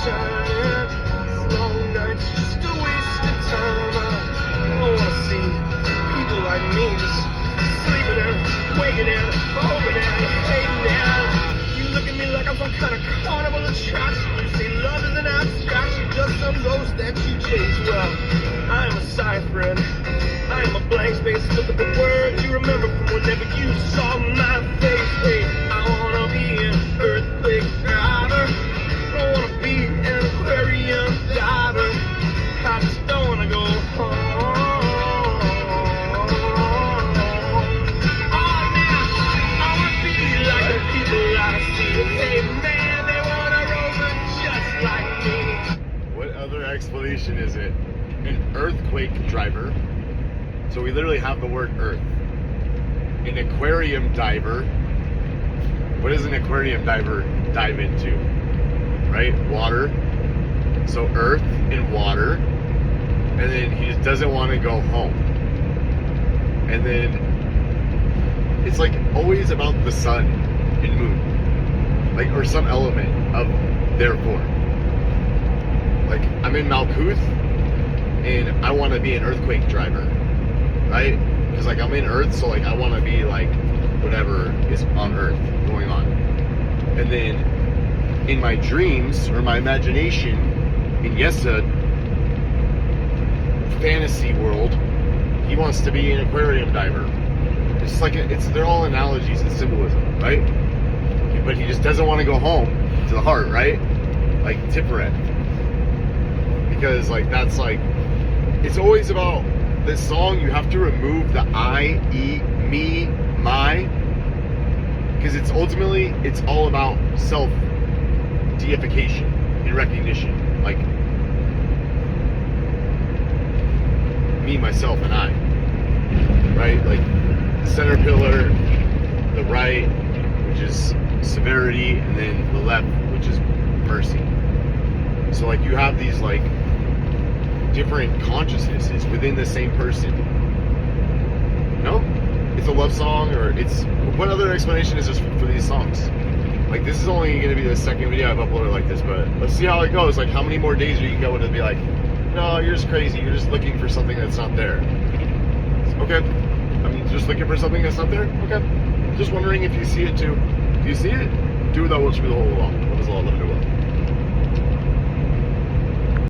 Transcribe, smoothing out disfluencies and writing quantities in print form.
sunshine. These long nights just a waste of time. I don't wanna see people like me just sleeping and waking and hoping and hating and you look at me like I'm some kind of carnival attraction. You say love is an abstraction, just some ghost that you chase. Well, I am a cipher, I am a blank space. Look at the words you remember from whenever you saw my face. Hey, I wanna be an earthquake diver. I don't wanna be an aquarium diver. I just don't wanna go home. Oh man, I wanna be like the people I see. Hey man, they wanna rover just like me. What other explanation is it? An earthquake driver. So we literally have the word earth. An aquarium diver. What does an aquarium diver dive into? Right? Water. So earth and water. And then he just doesn't want to go home. And then it's like always about the sun and moon. Like, or some element of therefore. Like, I'm in Malkuth and I want to be an earthquake driver. Right? Because like I'm in Earth, so like I want to be like whatever is on Earth going on. And then in my dreams or my imagination, in Yesa fantasy world, he wants to be an aquarium diver. It's like they're all analogies and symbolism, right? But he just doesn't want to go home to the heart, right? Like Tiferet. Because like that's like it's always about this song. You have to remove the I, E, me, my, because it's ultimately it's all about self deification and recognition, like me, myself, and I, right? Like the center pillar, the right, which is severity, and then the left, which is mercy. So like you have these like different consciousnesses within the same person. No? It's a love song, or it's... What other explanation is this for these songs? Like, this is only going to be the second video I've uploaded like this, but let's see how it goes. Like, how many more days are you going to be like, no, you're just crazy. You're just looking for something that's not there. Okay. I'm just looking for something that's not there? Okay. Just wondering if you see it too. If you see it, do that with the whole along.